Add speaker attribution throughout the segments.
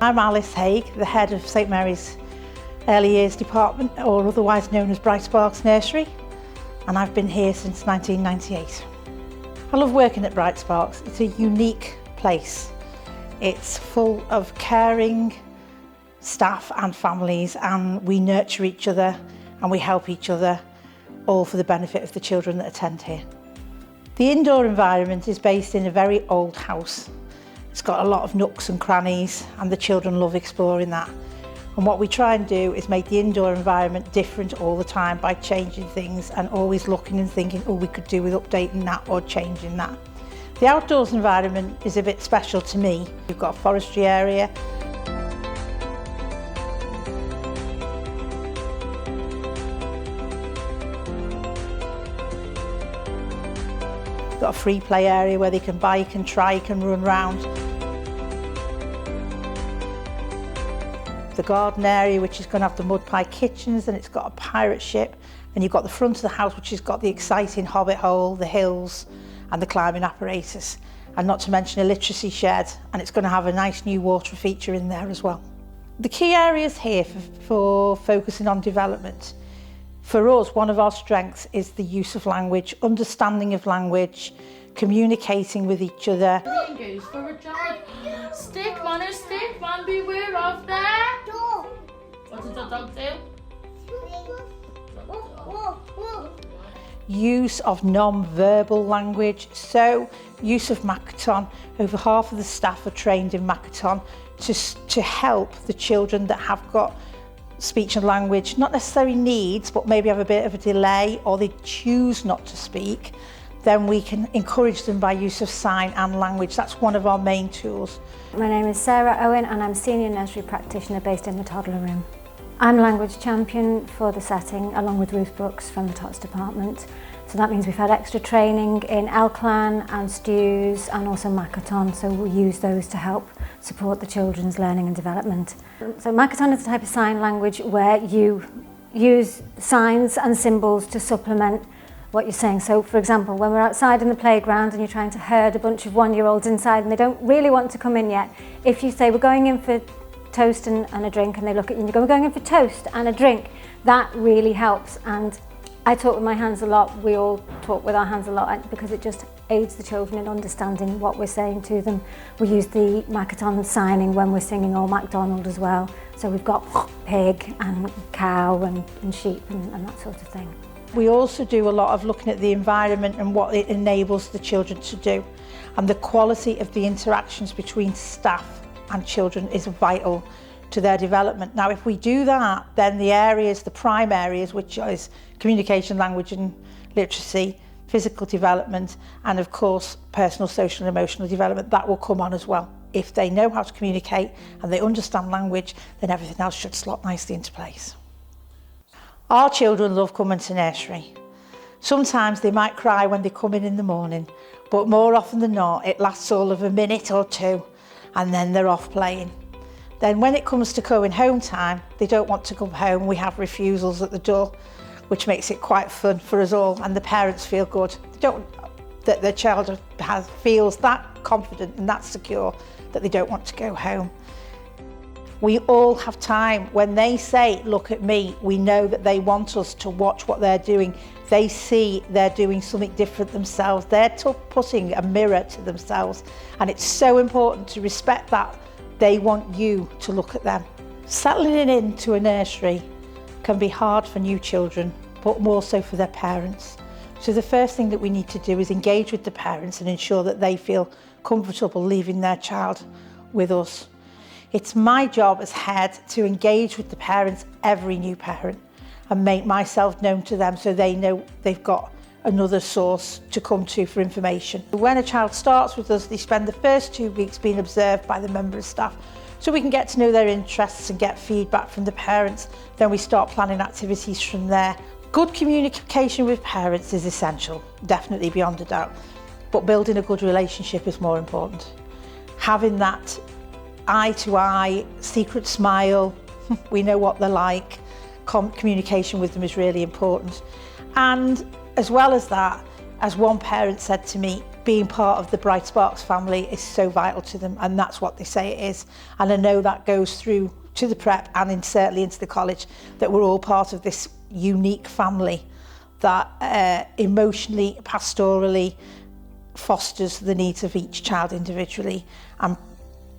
Speaker 1: I'm Alice Haig, the head of St Mary's Early Years Department, or otherwise known as Bright Sparks Nursery, and I've been here since 1998. I love working at Bright Sparks. It's a unique place. It's full of caring staff and families, and we nurture each other and we help each other, all for the benefit of the children that attend here. The indoor environment is based in a very old house. It's got a lot of nooks and crannies, and the children love exploring that. And what we try and do is make the indoor environment different all the time by changing things and always looking and thinking, oh, we could do with updating that or changing that. The outdoors environment is a bit special to me. We've got a forestry area. We've got a free play area where they can bike and trike and run round. The garden area, which is going to have the mud pie kitchens, and it's got a pirate ship, and you've got the front of the house, which has got the exciting hobbit hole, the hills and the climbing apparatus, and not to mention a literacy shed, and it's going to have a nice new water feature in there as well. The key areas here for focusing on development, for us, one of our strengths is the use of language, understanding of language, communicating with each other.
Speaker 2: Goes for a jog. Stick, man, beware of that. What does the dog do?
Speaker 1: Use of non-verbal language, so use of Makaton. Over half of the staff are trained in Makaton to help the children that have got speech and language, not necessarily needs, but maybe have a bit of a delay or they choose not to speak. Then we can encourage them by use of sign and language. That's one of our main tools.
Speaker 3: My name is Sarah Owen and I'm Senior Nursery Practitioner based in the Toddler Room. I'm Language Champion for the setting along with Ruth Brooks from the TOTS Department. So that means we've had extra training in Elclan and STEWS and also Makaton, so we use those to help support the children's learning and development. So Makaton is a type of sign language where you use signs and symbols to supplement what you're saying. So for example, when we're outside in the playground and you're trying to herd a bunch of one-year-olds inside and they don't really want to come in yet, if you say we're going in for toast and a drink, and they look at you and you go, we're going in for toast and a drink, that really helps. And I talk with my hands a lot, we all talk with our hands a lot, because it just aids the children in understanding what we're saying to them. We use the Makaton signing when we're singing Old MacDonald as well. So we've got pig and cow and sheep and that sort of thing.
Speaker 1: We also do a lot of looking at the environment and what it enables the children to do. And the quality of the interactions between staff and children is vital to their development. Now, if we do that, then the areas, the prime areas, which is communication, language and literacy, physical development, and of course, personal, social and emotional development, that will come on as well. If they know how to communicate and they understand language, then everything else should slot nicely into place. Our children love coming to nursery. Sometimes they might cry when they come in the morning, but more often than not, it lasts all of a minute or two, and then they're off playing. Then when it comes to going home time, they don't want to come home. We have refusals at the door, which makes it quite fun for us all, and the parents feel good. That their child feels that confident and that secure that they don't want to go home. We all have time. When they say, look at me, we know that they want us to watch what they're doing. They see they're doing something different themselves. They're putting a mirror to themselves. And it's so important to respect that. They want you to look at them. Settling into a nursery can be hard for new children, but more so for their parents. So the first thing that we need to do is engage with the parents and ensure that they feel comfortable leaving their child with us. It's my job as head to engage with the parents, every new parent, and make myself known to them so they know they've got another source to come to for information. When a child starts with us, they spend the first 2 weeks being observed by the member of staff so we can get to know their interests and get feedback from the parents. Then we start planning activities from there. Good communication with parents is essential, definitely beyond a doubt, but building a good relationship is more important. Having that eye-to-eye, secret smile, we know what they're like, communication with them is really important. And as well as that, as one parent said to me, being part of the Bright Sparks family is so vital to them, and that's what they say it is. And I know that goes through to the prep and certainly into the college, that we're all part of this unique family that emotionally, pastorally fosters the needs of each child individually and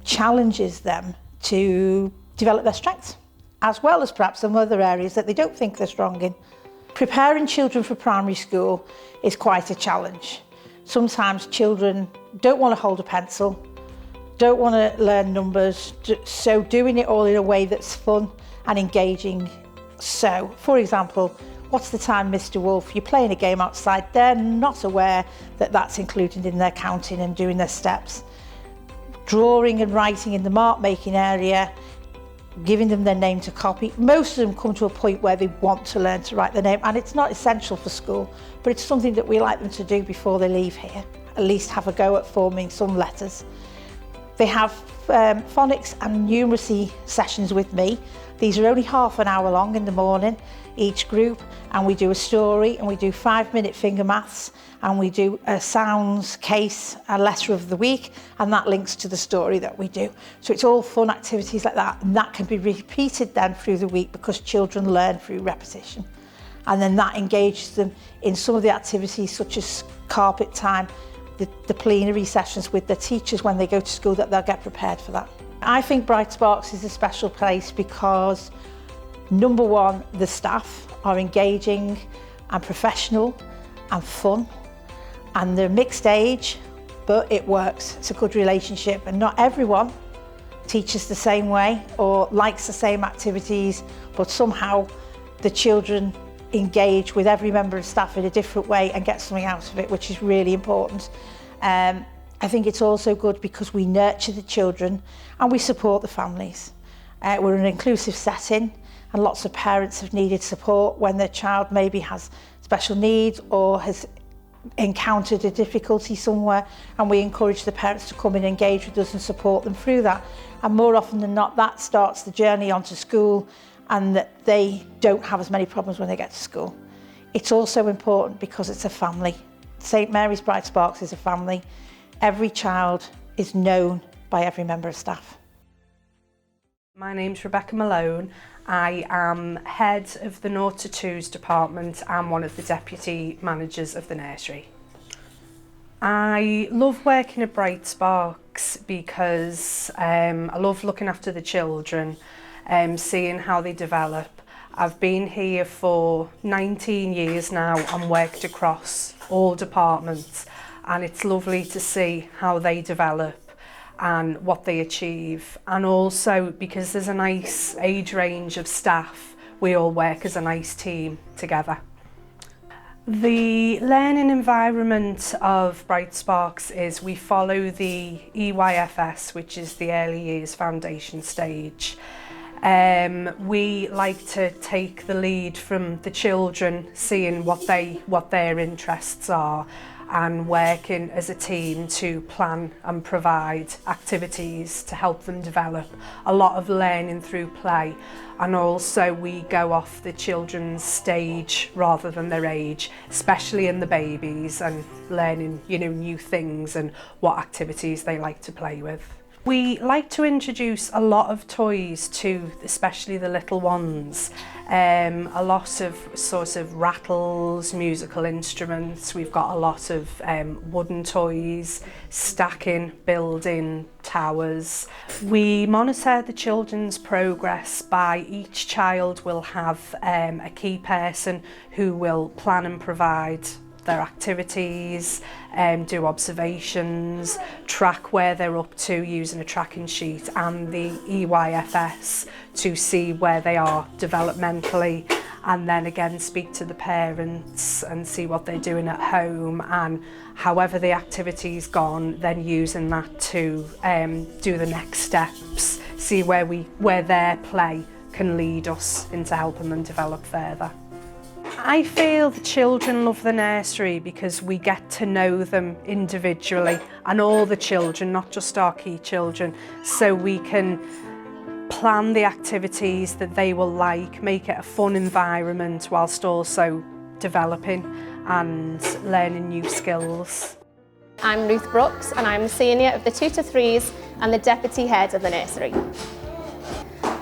Speaker 1: challenges them to develop their strengths, as well as perhaps some other areas that they don't think they're strong in. Preparing children for primary school is quite a challenge. Sometimes children don't want to hold a pencil, don't want to learn numbers, so doing it all in a way that's fun and engaging. So, for example, what's the time, Mr. Wolf? You're playing a game outside. They're not aware that that's included in their counting and doing their steps. Drawing and writing in the mark making area, giving them their name to copy. Most of them come to a point where they want to learn to write their name, and it's not essential for school, but it's something that we like them to do before they leave here, at least have a go at forming some letters. They have phonics and numeracy sessions with me. These are only half an hour long in the morning, each group, and we do a story, and we do 5-minute finger maths, and we do a sounds case, a letter of the week, and that links to the story that we do. So it's all fun activities like that, and that can be repeated then through the week because children learn through repetition. And then that engages them in some of the activities such as carpet time, the plenary sessions with their teachers when they go to school, that they'll get prepared for that. I think Bright Sparks is a special place because, number one, the staff are engaging and professional and fun, and they're mixed age, but it works. It's a good relationship, and not everyone teaches the same way or likes the same activities, but somehow the children engage with every member of staff in a different way and get something out of it, which is really important. I think it's also good because we nurture the children and we support the families. We're an inclusive setting, and lots of parents have needed support when their child maybe has special needs or has encountered a difficulty somewhere, and we encourage the parents to come and engage with us and support them through that. And more often than not, that starts the journey onto school, and that they don't have as many problems when they get to school. It's also important because it's a family. St Mary's Bright Sparks is a family. Every child is known by every member of staff.
Speaker 4: My name's Rebecca Malone. I am head of the 0 to 2s department and one of the deputy managers of the nursery. I love working at Bright Sparks because I love looking after the children, seeing how they develop. I've been here for 19 years now and worked across all departments, and it's lovely to see how they develop and what they achieve. And also because there's a nice age range of staff, we all work as a nice team together. The learning environment of Bright Sparks is we follow the EYFS, which is the Early Years Foundation stage. We like to take the lead from the children, seeing what their interests are, and working as a team to plan and provide activities to help them develop. A lot of learning through play, and also we go off the children's stage rather than their age, especially in the babies, and learning, new things and what activities they like to play with. We like to introduce a lot of toys to especially the little ones. A lot of sort of rattles, musical instruments. We've got a lot of wooden toys, stacking, building towers. We monitor the children's progress by each child will have a key person who will plan and provide their activities, do observations, track where they're up to using a tracking sheet and the EYFS to see where they are developmentally, and then again speak to the parents and see what they're doing at home, and however the activity's gone, then using that to do the next steps, see where their play can lead us into helping them develop further. I feel the children love the nursery because we get to know them individually, and all the children, not just our key children, so we can plan the activities that they will like, make it a fun environment whilst also developing and learning new skills.
Speaker 5: I'm Ruth Brooks and I'm the senior of the 2 to 3s and the deputy head of the nursery.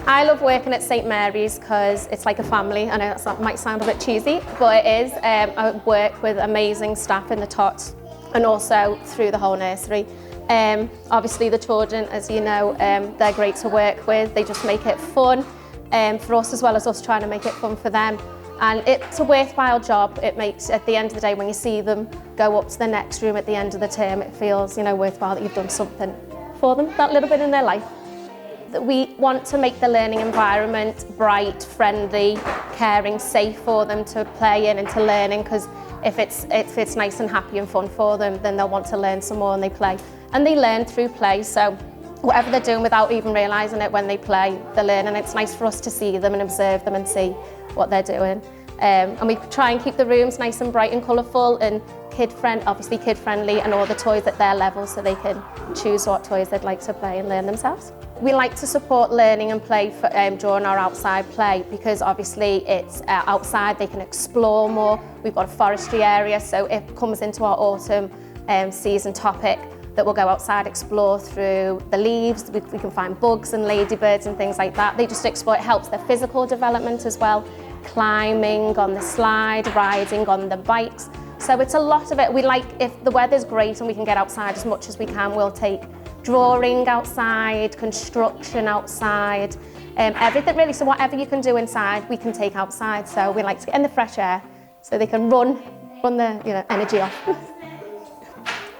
Speaker 5: I love working at St Mary's because it's like a family. I know that might sound a bit cheesy, but it is. I work with amazing staff in the tots and also through the whole nursery. Obviously the children, as you know, they're great to work with. They just make it fun for us as well as us trying to make it fun for them. And it's a worthwhile job. It makes, at the end of the day, when you see them go up to the next room at the end of the term, it feels, you know, worthwhile that you've done something for them, that little bit in their life. We want to make the learning environment bright, friendly, caring, safe for them to play in and to learn in, because if it's nice and happy and fun for them, then they'll want to learn some more and they play. And they learn through play, so whatever they're doing without even realising it when they play, they learn, and it's nice for us to see them and observe them and see what they're doing. And we try and keep the rooms nice and bright and colourful and obviously kid-friendly, and all the toys at their level so they can choose what toys they'd like to play and learn themselves. We like to support learning and play during our outside play, because obviously it's outside, they can explore more. We've got a forestry area, so it comes into our autumn season topic that we'll go outside, explore through the leaves. We can find bugs and ladybirds and things like that. They just explore, it helps their physical development as well. Climbing on the slide, riding on the bikes. So it's a lot of it. We like, if the weather's great and we can get outside as much as we can, we'll take drawing outside, construction outside, everything really. So whatever you can do inside, we can take outside. So we like to get in the fresh air so they can run the energy off.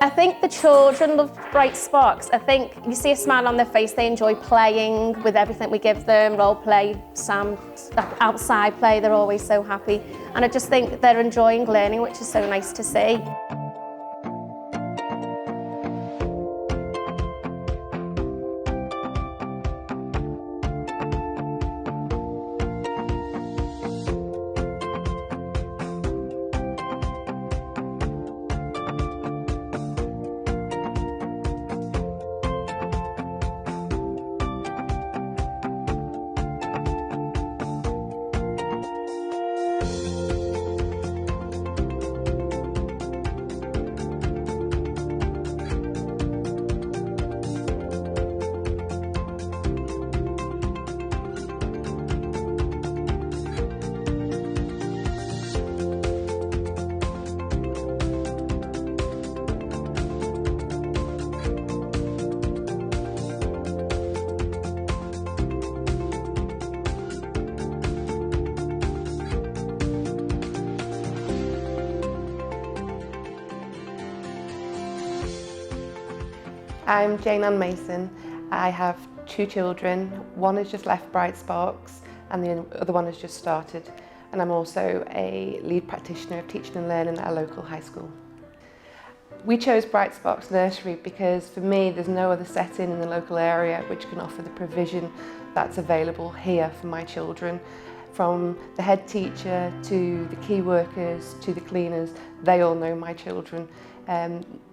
Speaker 5: I think the children love Bright Sparks. I think you see a smile on their face, they enjoy playing with everything we give them, role play, outside play, they're always so happy. And I just think they're enjoying learning, which is so nice to see.
Speaker 6: I'm Jane Ann Mason. I have 2 children. One has just left Bright Sparks and the other one has just started. And I'm also a lead practitioner of teaching and learning at a local high school. We chose Bright Sparks Nursery because for me there's no other setting in the local area which can offer the provision that's available here for my children. From the head teacher to the key workers to the cleaners, they all know my children.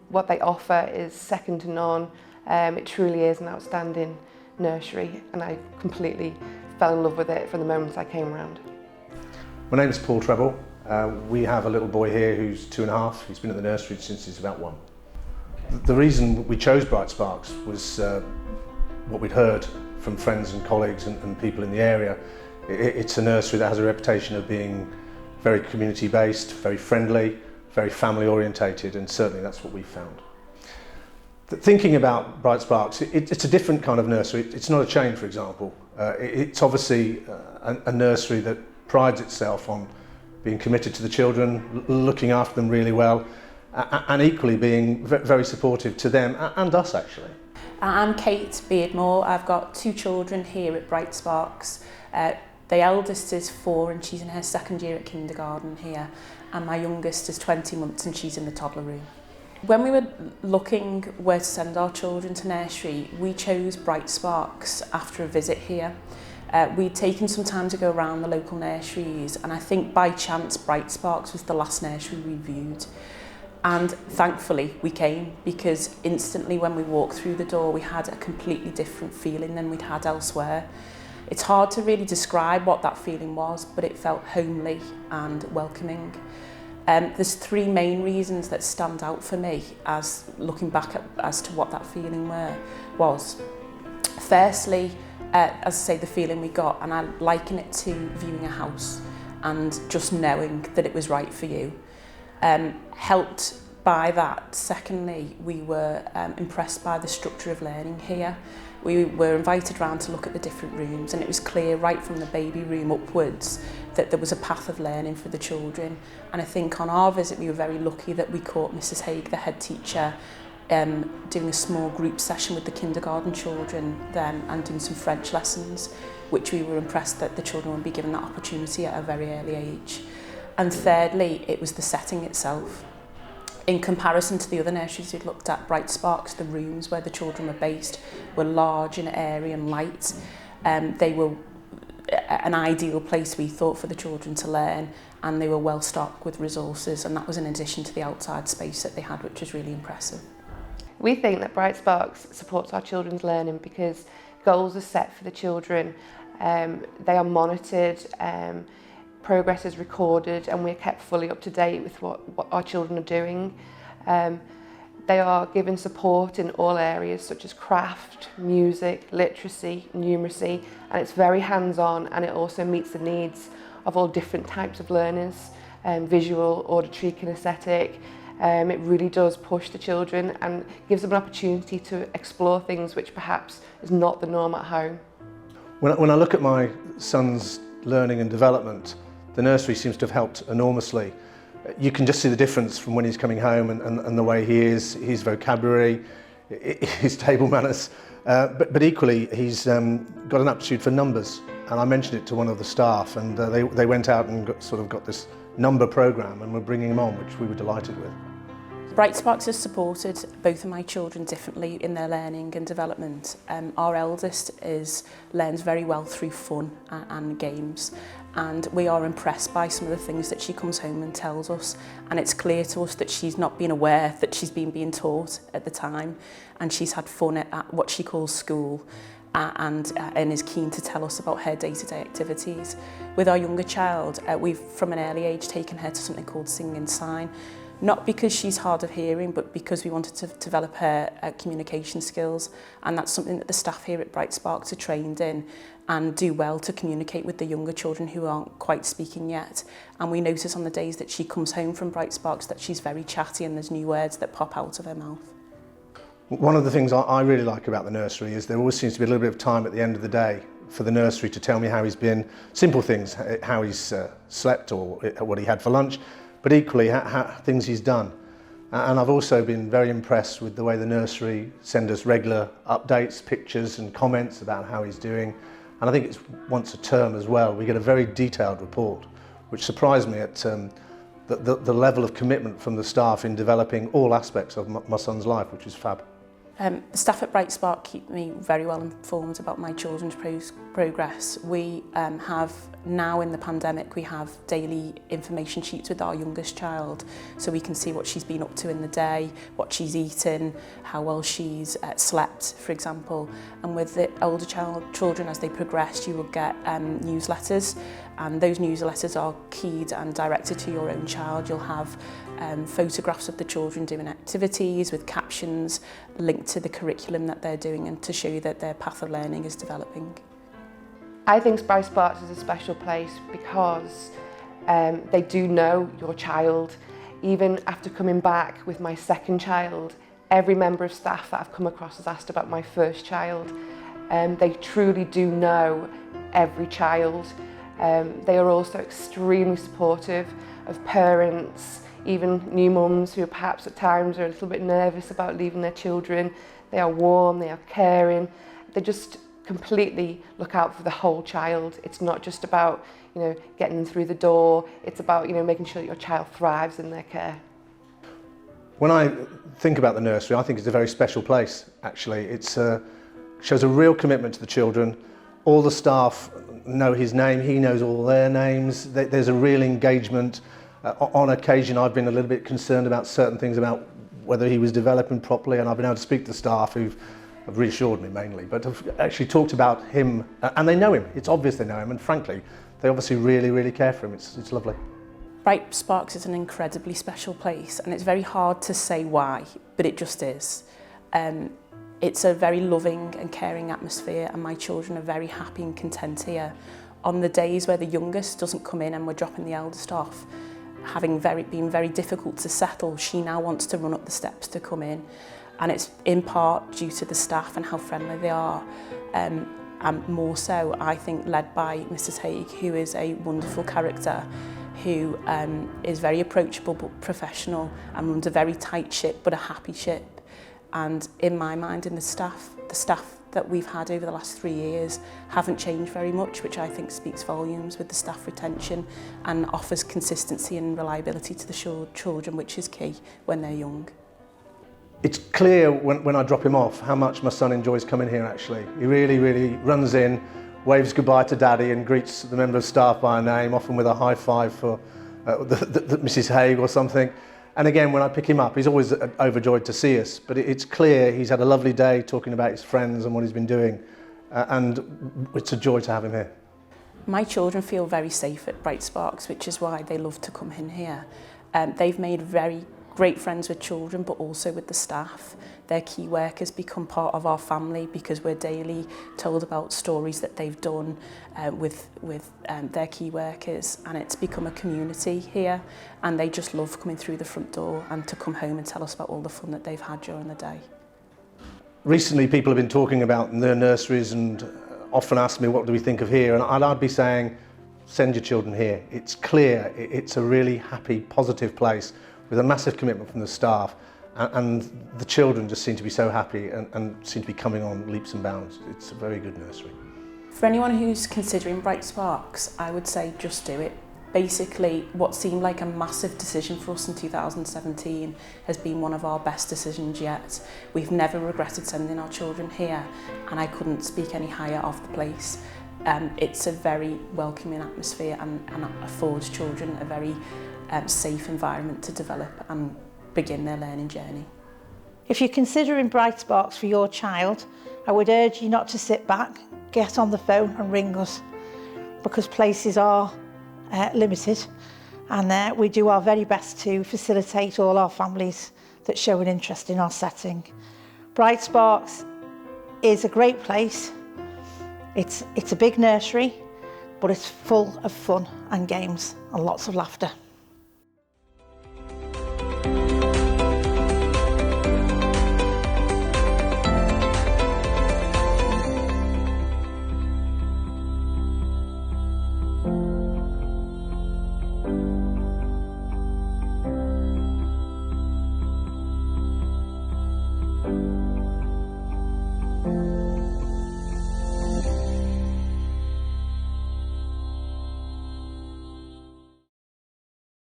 Speaker 6: What they offer is second to none. It truly is an outstanding nursery and I completely fell in love with it from the moment I came around.
Speaker 7: My name is Paul Treble. We have a little boy here who's 2.5. He's been at the nursery since he's about 1. The reason we chose Bright Sparks was what we'd heard from friends and colleagues and people in the area. It's a nursery that has a reputation of being very community based, very friendly, very family orientated, and certainly that's what we found. Thinking about Bright Sparks, it's a different kind of nursery. It's not a chain, for example. It's obviously a nursery that prides itself on being committed to the children, looking after them really well, and equally being very supportive to them and us actually.
Speaker 8: I'm Kate Beardmore. I've got 2 children here at Bright Sparks. The eldest is 4 and she's in her 2nd year at kindergarten here, and my youngest is 20 months and she's in the toddler room. When we were looking where to send our children to nursery, we chose Bright Sparks after a visit here. We'd taken some time to go around the local nurseries, and I think by chance Bright Sparks was the last nursery we viewed. And thankfully we came, because instantly when we walked through the door we had a completely different feeling than we'd had elsewhere. It's hard to really describe what that feeling was, but it felt homely and welcoming. There's three main reasons that stand out for me as looking back as to what that feeling was. Firstly, as I say, the feeling we got, and I liken it to viewing a house and just knowing that it was right for you. Helped by that. Secondly, we were impressed by the structure of learning here. We were invited round to look at the different rooms, and it was clear right from the baby room upwards that there was a path of learning for the children. And I think on our visit we were very lucky that we caught Mrs. Haig, the head teacher, doing a small group session with the kindergarten children then and doing some French lessons, which we were impressed that the children would be given that opportunity at a very early age. And thirdly, it was the setting itself. In comparison to the other nurseries we'd looked at, Bright Sparks, the rooms where the children were based were large and airy and light. They were an ideal place, we thought, for the children to learn, and they were well stocked with resources, and that was in addition to the outside space that they had, which was really impressive.
Speaker 6: We think that Bright Sparks supports our children's learning because goals are set for the children, they are monitored, progress is recorded, and we're kept fully up to date with what our children are doing. They are given support in all areas such as craft, music, literacy, numeracy, and it's very hands-on, and it also meets the needs of all different types of learners, visual, auditory, kinesthetic. It really does push the children and gives them an opportunity to explore things which perhaps is not the norm at home.
Speaker 7: When I look at my son's learning and development, the nursery seems to have helped enormously. You can just see the difference from when he's coming home and the way he is, his vocabulary, his table manners, but equally he's got an aptitude for numbers. And I mentioned it to one of the staff, and they went out and got this number program, and we're bringing him on, which we were delighted with.
Speaker 8: Bright Sparks has supported both of my children differently in their learning and development. Our eldest learns very well through fun and games, and we are impressed by some of the things that she comes home and tells us, and it's clear to us that she's not been aware that she's been being taught at the time, and she's had fun at what she calls school. And is keen to tell us about her day-to-day activities. With our younger child, we've from an early age taken her to something called Sing and Sign, not because she's hard of hearing, but because we wanted to develop her communication skills, and that's something that the staff here at Bright Sparks are trained in and do well to communicate with the younger children who aren't quite speaking yet. And we notice on the days that she comes home from Bright Sparks that she's very chatty and there's new words that pop out of her mouth.
Speaker 7: One of the things I really like about the nursery is there always seems to be a little bit of time at the end of the day for the nursery to tell me how he's been. Simple things, how he's slept or what he had for lunch, but equally how things he's done. And I've also been very impressed with the way the nursery send us regular updates, pictures and comments about how he's doing. And I think it's once a term as well. We get a very detailed report, which surprised me at the level of commitment from the staff in developing all aspects of my son's life, which is fab.
Speaker 8: The staff at Bright Spark keep me very well informed about my children's progress. We have now in the pandemic, we have daily information sheets with our youngest child, so we can see what she's been up to in the day, what she's eaten, how well she's slept, for example. And with the older children, as they progress, you will get newsletters, and those newsletters are keyed and directed to your own child. You'll have photographs of the children doing activities with captions linked to the curriculum that they're doing and to show you that their path of learning is developing.
Speaker 6: I think Bright Sparks is a special place because they do know your child. Even after coming back with my second child, every member of staff that I've come across has asked about my first child. They truly do know every child. They are also extremely supportive of parents, even new mums who perhaps at times are a little bit nervous about leaving their children. They are warm, they are caring. They just completely look out for the whole child. It's not just about, getting them through the door. It's about, making sure that your child thrives in their care.
Speaker 7: When I think about the nursery, I think it's a very special place, actually. It shows a real commitment to the children. All the staff know his name, he knows all their names. There's a real engagement. On occasion, I've been a little bit concerned about certain things, about whether he was developing properly, and I've been able to speak to staff who've reassured me mainly, but have actually talked about him, and they know him. It's obvious they know him, and frankly, they obviously really, really care for him. It's lovely.
Speaker 8: Bright Sparks is an incredibly special place, and it's very hard to say why, but it just is. It's a very loving and caring atmosphere, and my children are very happy and content here. On the days where the youngest doesn't come in and we're dropping the eldest off, having been very difficult to settle, she now wants to run up the steps to come in. And it's in part due to the staff and how friendly they are. And more so, I think, led by Mrs. Haig, who is a wonderful character, who is very approachable but professional and runs a very tight ship but a happy ship. And in my mind, in the staff that we've had over the last 3 years haven't changed very much, which I think speaks volumes with the staff retention and offers consistency and reliability to the children, which is key when they're young.
Speaker 7: It's clear when I drop him off how much my son enjoys coming here actually. He really runs in, waves goodbye to Daddy and greets the member of staff by name, often with a high five for Mrs. Haig or something. And again, when I pick him up, he's always overjoyed to see us, but it's clear he's had a lovely day talking about his friends and what he's been doing, and it's a joy to have him here.
Speaker 8: My children feel very safe at Bright Sparks, which is why they love to come in here. They've made very great friends with children, but also with the staff. Their key workers become part of our family because we're daily told about stories that they've done with their key workers, and it's become a community here, and they just love coming through the front door and to come home and tell us about all the fun that they've had during the day.
Speaker 7: Recently people have been talking about their nurseries and often ask me what do we think of here, and I'd be saying send your children here. It's clear it's a really happy, positive place with a massive commitment from the staff, and the children just seem to be so happy and seem to be coming on leaps and bounds. It's a very good nursery.
Speaker 8: For anyone who's considering Bright Sparks, I would say just do it. Basically, what seemed like a massive decision for us in 2017 has been one of our best decisions yet. We've never regretted sending our children here, and I couldn't speak any higher of the place. It's a very welcoming atmosphere and affords children a very safe environment to develop and begin their learning journey.
Speaker 1: If you're considering Bright Sparks for your child, I would urge you not to sit back, get on the phone and ring us, because places are limited, and we do our very best to facilitate all our families that show an interest in our setting. Bright Sparks is a great place. It's a big nursery, but it's full of fun and games and lots of laughter.